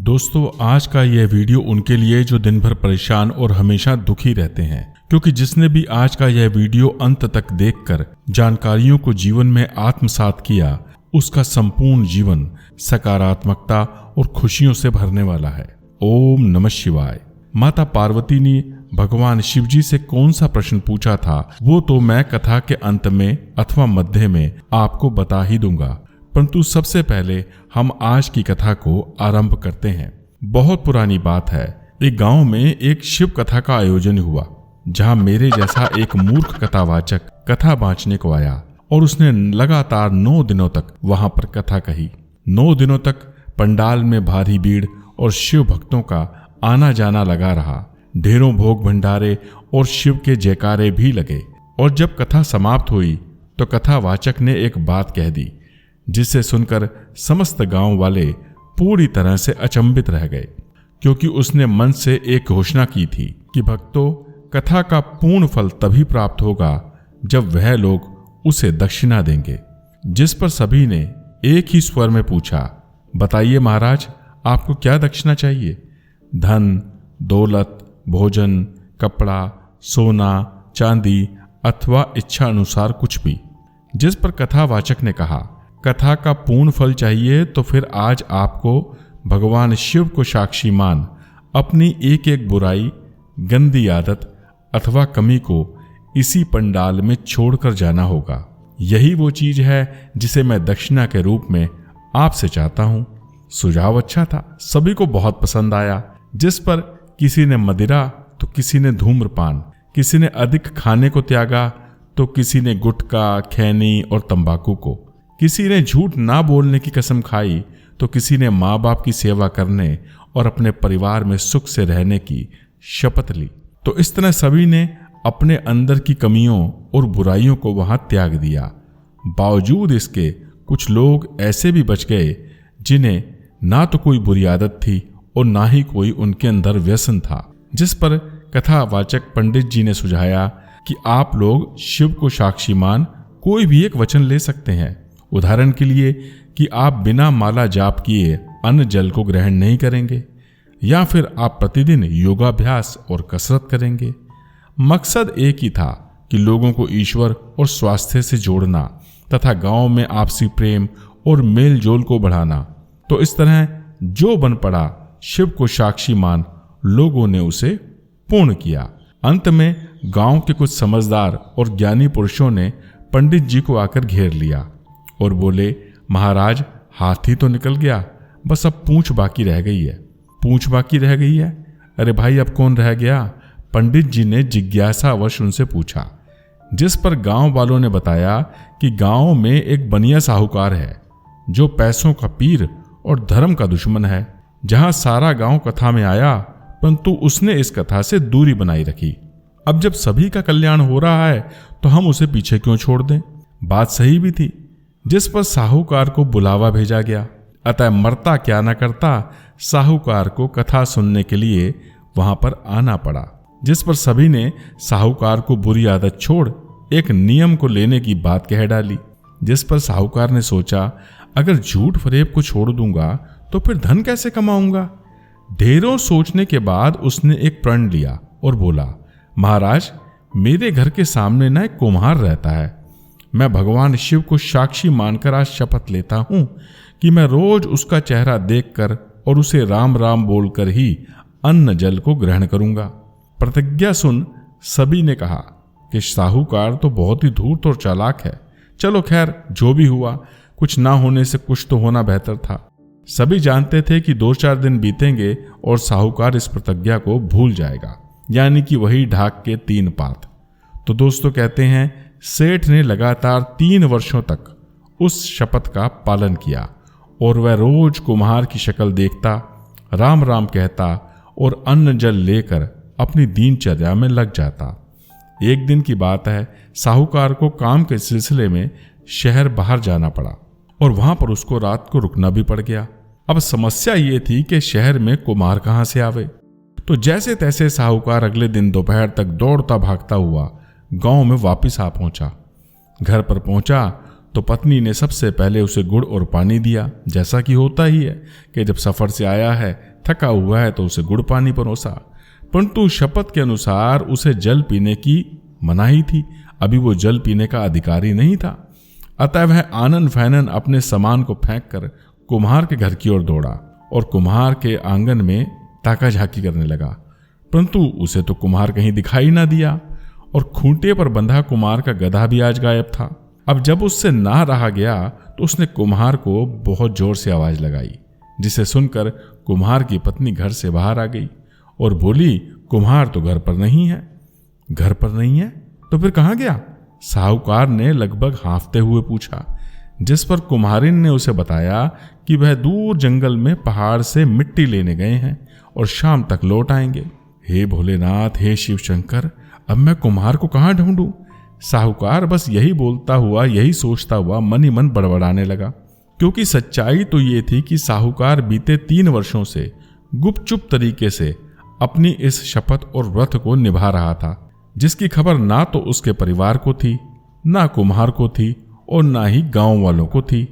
दोस्तों, आज का यह वीडियो उनके लिए जो दिन भर परेशान और हमेशा दुखी रहते हैं, क्योंकि जिसने भी आज का यह वीडियो अंत तक देखकर जानकारियों को जीवन में आत्मसात किया, उसका संपूर्ण जीवन सकारात्मकता और खुशियों से भरने वाला है। ओम नमः शिवाय। माता पार्वती ने भगवान शिव जी से कौन सा प्रश्न पूछा था, वो तो मैं कथा के अंत में अथवा मध्य में आपको बता ही दूंगा, परंतु सबसे पहले हम आज की कथा को आरंभ करते हैं। बहुत पुरानी बात है, एक गांव में एक शिव कथा का आयोजन हुआ, जहां मेरे जैसा एक मूर्ख कथावाचक कथा बांचने को आया और उसने लगातार 9 दिनों तक वहां पर कथा कही। 9 दिनों तक पंडाल में भारी भीड़ और शिव भक्तों का आना जाना लगा रहा। ढेरों भोग भंडारे और शिव के जयकारे भी लगे। और जब कथा समाप्त हुई तो कथावाचक ने एक बात कह दी, जिसे सुनकर समस्त गांव वाले पूरी तरह से अचंभित रह गए, क्योंकि उसने मन से एक घोषणा की थी कि भक्तों, कथा का पूर्ण फल तभी प्राप्त होगा जब वह लोग उसे दक्षिणा देंगे। जिस पर सभी ने एक ही स्वर में पूछा, बताइए महाराज, आपको क्या दक्षिणा चाहिए? धन, दौलत, भोजन, कपड़ा, सोना, चांदी अथवा इच्छा अनुसार कुछ भी। जिस पर कथावाचक ने कहा, कथा का पूर्ण फल चाहिए तो फिर आज आपको भगवान शिव को साक्षी मान अपनी एक एक बुराई, गंदी आदत अथवा कमी को इसी पंडाल में छोड़कर जाना होगा। यही वो चीज है जिसे मैं दक्षिणा के रूप में आपसे चाहता हूं। सुझाव अच्छा था, सभी को बहुत पसंद आया। जिस पर किसी ने मदिरा तो किसी ने धूम्रपान, किसी ने अधिक खाने को त्यागा तो किसी ने गुटखा, खैनी और तंबाकू को, किसी ने झूठ ना बोलने की कसम खाई तो किसी ने माँ बाप की सेवा करने और अपने परिवार में सुख से रहने की शपथ ली। तो इस तरह सभी ने अपने अंदर की कमियों और बुराइयों को वहां त्याग दिया। बावजूद इसके कुछ लोग ऐसे भी बच गए जिन्हें ना तो कोई बुरी आदत थी और ना ही कोई उनके अंदर व्यसन था। जिस पर कथावाचक पंडित जी ने सुझाया कि आप लोग शिव को साक्षी मान कोई भी एक वचन ले सकते हैं। उदाहरण के लिए कि आप बिना माला जाप किए अन्न जल को ग्रहण नहीं करेंगे, या फिर आप प्रतिदिन योगाभ्यास और कसरत करेंगे। मकसद एक ही था कि लोगों को ईश्वर और स्वास्थ्य से जोड़ना तथा गांव में आपसी प्रेम और मेल जोल को बढ़ाना। तो इस तरह जो बन पड़ा, शिव को साक्षी मान लोगों ने उसे पूर्ण किया। अंत में गांव के कुछ समझदार और ज्ञानी पुरुषों ने पंडित जी को आकर घेर लिया और बोले, महाराज, हाथी तो निकल गया, बस अब पूंछ बाकी रह गई है। पूंछ बाकी रह गई है? अरे भाई, अब कौन रह गया? पंडित जी ने जिज्ञासावश उनसे पूछा। जिस पर गांव वालों ने बताया कि गांव में एक बनिया साहूकार है जो पैसों का पीर और धर्म का दुश्मन है। जहां सारा गांव कथा में आया, परंतु उसने इस कथा से दूरी बनाई रखी। अब जब सभी का कल्याण हो रहा है तो हम उसे पीछे क्यों छोड़ दें? बात सही भी थी। जिस पर साहूकार को बुलावा भेजा गया। अतः मरता क्या न करता, साहूकार को कथा सुनने के लिए वहां पर आना पड़ा। जिस पर सभी ने साहूकार को बुरी आदत छोड़ एक नियम को लेने की बात कह डाली। जिस पर साहूकार ने सोचा, अगर झूठ फरेब को छोड़ दूंगा तो फिर धन कैसे कमाऊंगा? ढेरों सोचने के बाद उसने एक प्रण लिया और बोला, महाराज, मेरे घर के सामने ना एक कुम्हार रहता है। मैं भगवान शिव को साक्षी मानकर आज शपथ लेता हूं कि मैं रोज उसका चेहरा देखकर और उसे राम राम बोलकर ही अन्न जल को ग्रहण करूंगा। प्रतिज्ञा सुन सभी ने कहा कि साहूकार तो बहुत ही धूर्त और चालाक है। चलो खैर, जो भी हुआ, कुछ ना होने से कुछ तो होना बेहतर था। सभी जानते थे कि 2-4 दिन बीतेंगे और साहूकार इस प्रतिज्ञा को भूल जाएगा, यानी कि वही ढाक के 3 पात। तो दोस्तों, कहते हैं सेठ ने लगातार 3 वर्षों तक उस शपथ का पालन किया और वह रोज कुम्हार की शक्ल देखता, राम राम कहता और अन्न जल लेकर अपनी दिनचर्या में लग जाता। एक दिन की बात है, साहूकार को काम के सिलसिले में शहर बाहर जाना पड़ा और वहां पर उसको रात को रुकना भी पड़ गया। अब समस्या ये थी कि शहर में कुम्हार कहां से आवे। तो जैसे तैसे साहूकार अगले दिन दोपहर तक दौड़ता भागता हुआ गांव में वापस आ पहुंचा। घर पर पहुंचा तो पत्नी ने सबसे पहले उसे गुड़ और पानी दिया, जैसा कि होता ही है कि जब सफर से आया है थका हुआ है तो उसे गुड़ पानी परोसा, परंतु शपथ के अनुसार उसे जल पीने की मनाही थी। अभी वो जल पीने का अधिकारी नहीं था। अतः वह आनन फैनन अपने सामान को फेंक कर कुम्हार के घर की ओर दौड़ा और कुम्हार के आंगन में ताका झाकी करने लगा, परंतु उसे तो कुम्हार कहीं दिखाई ना दिया और खूंटे पर बंधा कुम्हार का गधा भी आज गायब था। अब जब उससे ना रहा गया तो उसने कुम्हार को बहुत जोर से आवाज लगाई, जिसे सुनकर कुम्हार की पत्नी घर से बाहर आ गई और बोली, कुम्हार तो घर पर नहीं है। घर पर नहीं है तो फिर कहाँ गया? साहूकार ने लगभग हाँफते हुए पूछा, जिस पर कुम्हारिन ने उसे बताया कि वह दूर जंगल में पहाड़ से मिट्टी लेने गए हैं और शाम तक लौट आएंगे। हे भोलेनाथ, हे शिव शंकर, अब मैं कुम्हार को कहाँ ढूंढूं? साहूकार बस यही बोलता हुआ, यही सोचता हुआ मन ही मन बड़बड़ाने लगा, क्योंकि सच्चाई तो ये थी कि साहूकार बीते 3 वर्षों से गुपचुप तरीके से अपनी इस शपथ और व्रत को निभा रहा था, जिसकी खबर ना तो उसके परिवार को थी, ना कुम्हार को थी और ना ही गांव वालों को थी।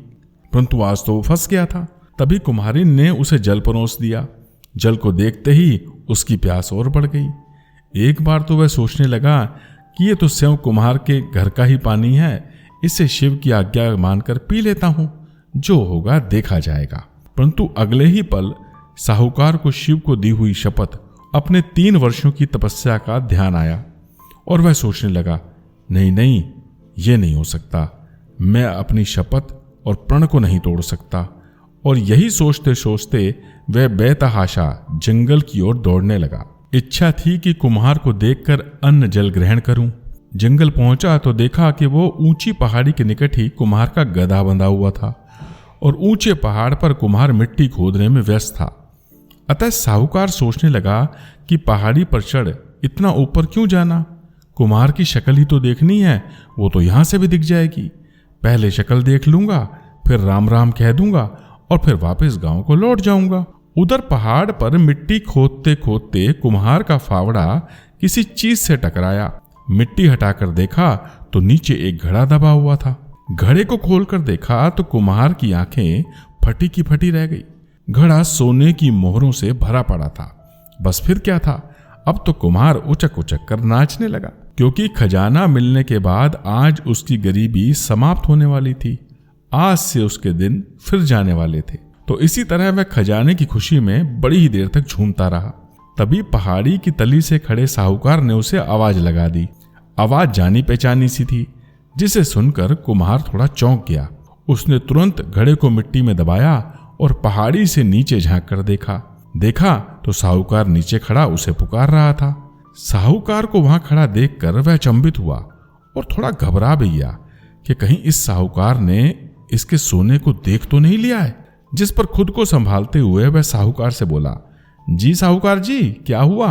परंतु आज तो वो फंस गया था। तभी कुम्हारिन ने उसे जल परोस दिया। जल को देखते ही उसकी प्यास और बढ़ गई। एक बार तो वह सोचने लगा कि ये तो स्वयं कुम्हार के घर का ही पानी है, इसे शिव की आज्ञा मानकर पी लेता हूं, जो होगा देखा जाएगा। परंतु अगले ही पल साहूकार को शिव को दी हुई शपथ, अपने 3 वर्षों की तपस्या का ध्यान आया और वह सोचने लगा, नहीं नहीं, ये नहीं हो सकता, मैं अपनी शपथ और प्रण को नहीं तोड़ सकता। और यही सोचते सोचते वह बेतहाशा जंगल की ओर दौड़ने लगा। इच्छा थी कि कुम्हार को देखकर अन्न जल ग्रहण करूं। जंगल पहुंचा तो देखा कि वो ऊंची पहाड़ी के निकट ही कुम्हार का गधा बंधा हुआ था और ऊंचे पहाड़ पर कुम्हार मिट्टी खोदने में व्यस्त था। अतः साहूकार सोचने लगा कि पहाड़ी पर चढ़ इतना ऊपर क्यों जाना, कुम्हार की शक्ल ही तो देखनी है, वो तो यहां से भी दिख जाएगी। पहले शक्ल देख लूंगा, फिर राम राम कह दूंगा और फिर वापस गांव को लौट जाऊंगा। उधर पहाड़ पर मिट्टी खोदते खोदते कुम्हार का फावड़ा किसी चीज से टकराया। मिट्टी हटाकर देखा तो नीचे एक घड़ा दबा हुआ था। घड़े को खोलकर देखा तो कुम्हार की आंखें फटी की फटी रह गई। घड़ा सोने की मोहरों से भरा पड़ा था। बस फिर क्या था, अब तो कुम्हार उचक उचक कर नाचने लगा, क्योंकि खजाना मिलने के बाद आज उसकी गरीबी समाप्त होने वाली थी। आज से उसके दिन फिर जाने वाले थे। तो इसी तरह वह खजाने की खुशी में बड़ी ही देर तक झूमता रहा। तभी पहाड़ी की तली से खड़े साहूकार ने उसे आवाज लगा दी। आवाज जानी पहचानी सी थी, जिसे सुनकर कुम्हार थोड़ा चौंक गया। उसने तुरंत घड़े को मिट्टी में दबाया और पहाड़ी से नीचे झांक कर देखा तो साहूकार नीचे खड़ा उसे पुकार रहा था। साहूकार को वहां खड़ा देखकर वह अचंभित हुआ और थोड़ा घबरा भी गया कि कहीं इस साहूकार ने इसके सोने को देख तो नहीं लिया है। जिस पर खुद को संभालते हुए वह साहूकार से बोला, जी साहूकार जी, क्या हुआ?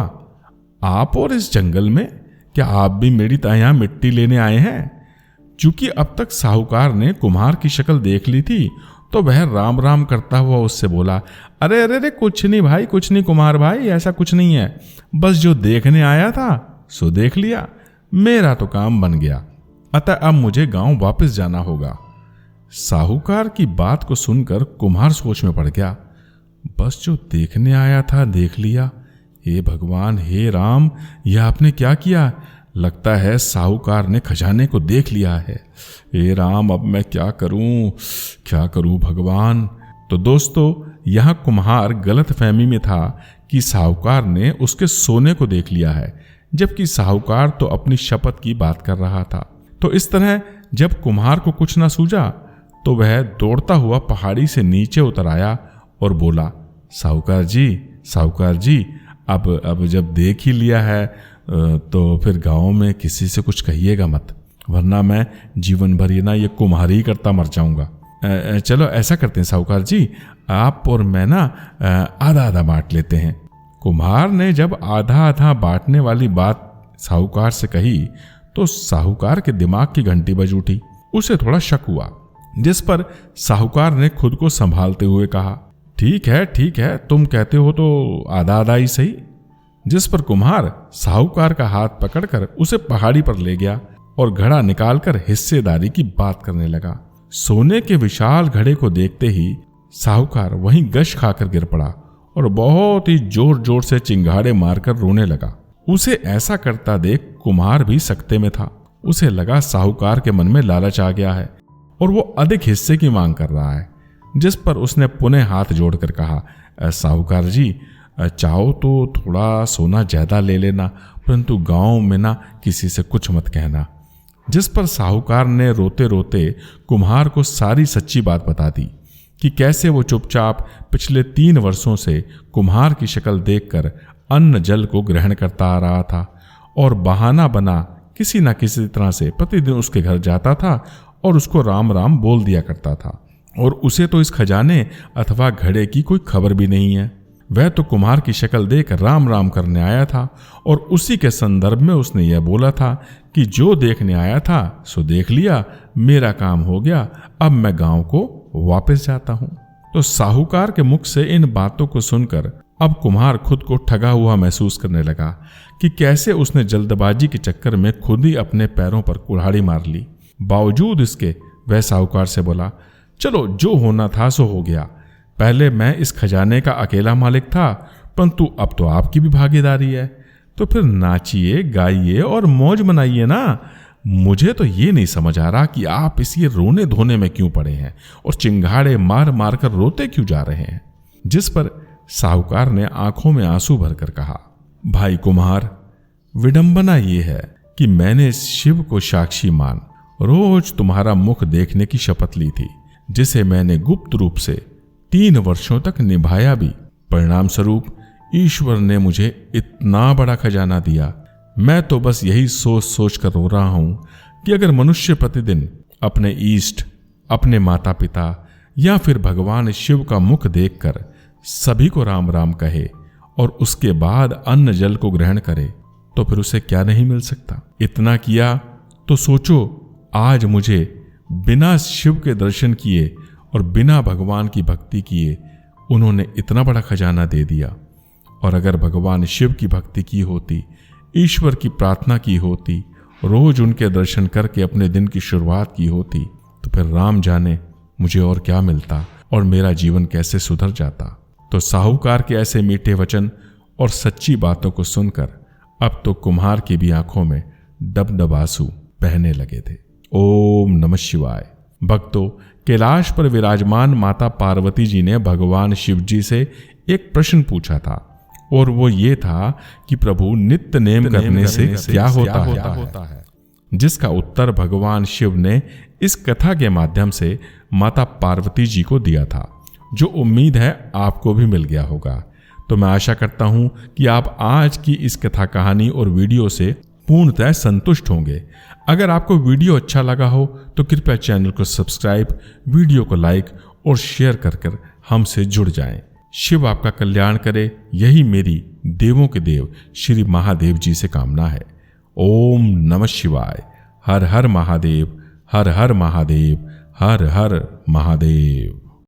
आप और इस जंगल में, क्या आप भी मेरी तरह मिट्टी लेने आए हैं? चूंकि अब तक साहूकार ने कुम्हार की शक्ल देख ली थी तो वह राम राम करता हुआ उससे बोला, अरे अरे अरे, कुछ नहीं भाई, कुछ नहीं कुम्हार भाई, ऐसा कुछ नहीं है, बस जो देखने आया था सो देख लिया, मेरा तो काम बन गया, अतः अब मुझे गांव वापस जाना होगा। साहूकार की बात को सुनकर कुम्हार सोच में पड़ गया। बस जो देखने आया था देख लिया, हे भगवान, हे राम, यह आपने क्या किया? लगता है साहूकार ने खजाने को देख लिया है। हे राम, अब मैं क्या करूं भगवान। तो दोस्तों, यहां कुम्हार गलत फहमी में था कि साहूकार ने उसके सोने को देख लिया है, जबकि साहूकार तो अपनी शपथ की बात कर रहा था। तो इस तरह जब कुम्हार को कुछ न सूझा तो वह दौड़ता हुआ पहाड़ी से नीचे उतर आया और बोला, साहूकार जी, अब जब देख ही लिया है तो फिर गांव में किसी से कुछ कहिएगा मत, वरना मैं जीवन भर ये कुम्हारी करता मर जाऊंगा। चलो ऐसा करते हैं साहूकार जी, आप और मैं ना आधा आधा बांट लेते हैं। कुम्हार ने जब आधा आधा बांटने वाली बात साहूकार से कही तो साहूकार के दिमाग की घंटी बज उठी। उसे थोड़ा शक हुआ, जिस पर साहूकार ने खुद को संभालते हुए कहा, ठीक है, तुम कहते हो तो आधा आधा ही सही। जिस पर कुम्हार साहूकार का हाथ पकड़कर उसे पहाड़ी पर ले गया और घड़ा निकालकर हिस्सेदारी की बात करने लगा। सोने के विशाल घड़े को देखते ही साहूकार वहीं गश खाकर गिर पड़ा और बहुत ही जोर जोर से चिंगाड़े मारकर रोने लगा। उसे ऐसा करता देख कुम्हार भी सकते में था। उसे लगा साहूकार के मन में लालच आ गया है और वो अधिक हिस्से की मांग कर रहा है, जिस पर उसने पुनः हाथ जोड़कर कहा, साहूकार जी, चाहो तो थोड़ा सोना ज्यादा ले लेना, परंतु गांव में ना किसी से कुछ मत कहना। जिस पर साहूकार ने रोते रोते कुम्हार को सारी सच्ची बात बता दी कि कैसे वो चुपचाप पिछले 3 वर्षों से कुम्हार की शक्ल देखकर अन्न जल को ग्रहण करता आ रहा था और बहाना बना किसी न किसी तरह से प्रतिदिन उसके घर जाता था और उसको राम राम बोल दिया करता था। और उसे तो इस खजाने अथवा घड़े की कोई खबर भी नहीं है। वह तो कुम्हार की शक्ल देख राम राम करने आया था और उसी के संदर्भ में उसने यह बोला था कि जो देखने आया था सो देख लिया, मेरा काम हो गया, अब मैं गांव को वापस जाता हूं। तो साहूकार के मुख से इन बातों को सुनकर अब कुम्हार खुद को ठगा हुआ महसूस करने लगा कि कैसे उसने जल्दबाजी के चक्कर में खुद ही अपने पैरों पर कुल्हाड़ी मार ली। बावजूद इसके वह साहूकार से बोला, चलो जो होना था सो हो गया। पहले मैं इस खजाने का अकेला मालिक था, परंतु अब तो आपकी भी भागीदारी है, तो फिर नाचिए गाइए और मौज मनाइए ना। मुझे तो ये नहीं समझ आ रहा कि आप इसी रोने धोने में क्यों पड़े हैं और चिंगाड़े मार मार कर रोते क्यों जा रहे हैं। जिस पर साहूकार ने आंखों में आंसू भरकर कहा, भाई कुम्हार, विडंबना ये है कि मैंने शिव को साक्षी मान रोज तुम्हारा मुख देखने की शपथ ली थी, जिसे मैंने गुप्त रूप से 3 वर्षों तक निभाया भी। परिणाम स्वरूप ईश्वर ने मुझे इतना बड़ा खजाना दिया। मैं तो बस यही सोच सोच कर रो रहा हूं कि अगर मनुष्य प्रतिदिन अपने इष्ट, अपने माता पिता या फिर भगवान शिव का मुख देखकर सभी को राम राम कहे और उसके बाद अन्न जल को ग्रहण करे, तो फिर उसे क्या नहीं मिल सकता। इतना किया तो सोचो, आज मुझे बिना शिव के दर्शन किए और बिना भगवान की भक्ति किए उन्होंने इतना बड़ा खजाना दे दिया। और अगर भगवान शिव की भक्ति की होती, ईश्वर की प्रार्थना की होती, रोज उनके दर्शन करके अपने दिन की शुरुआत की होती, तो फिर राम जाने मुझे और क्या मिलता और मेरा जीवन कैसे सुधर जाता। तो साहूकार के ऐसे मीठे वचन और सच्ची बातों को सुनकर अब तो कुम्हार की भी आंखों में डब आंसू बहने लगे थे। ओम नमः शिवाय। भक्तों, कैलाश पर विराजमान माता पार्वती जी ने भगवान शिव जी से एक प्रश्न पूछा था और वो ये था कि प्रभु नित्य नेम करने से क्या होता है, जिसका उत्तर भगवान शिव ने इस कथा के माध्यम से माता पार्वती जी को दिया था, जो उम्मीद है आपको भी मिल गया होगा। तो मैं आशा करता हूं कि आप आज की इस कथा कहानी और वीडियो से पूर्णतः संतुष्ट होंगे। अगर आपको वीडियो अच्छा लगा हो तो कृपया चैनल को सब्सक्राइब, वीडियो को लाइक और शेयर कर हमसे जुड़ जाएं। शिव आपका कल्याण करे, यही मेरी देवों के देव श्री महादेव जी से कामना है। ओम नमः शिवाय। हर हर महादेव, हर हर महादेव, हर हर महादेव।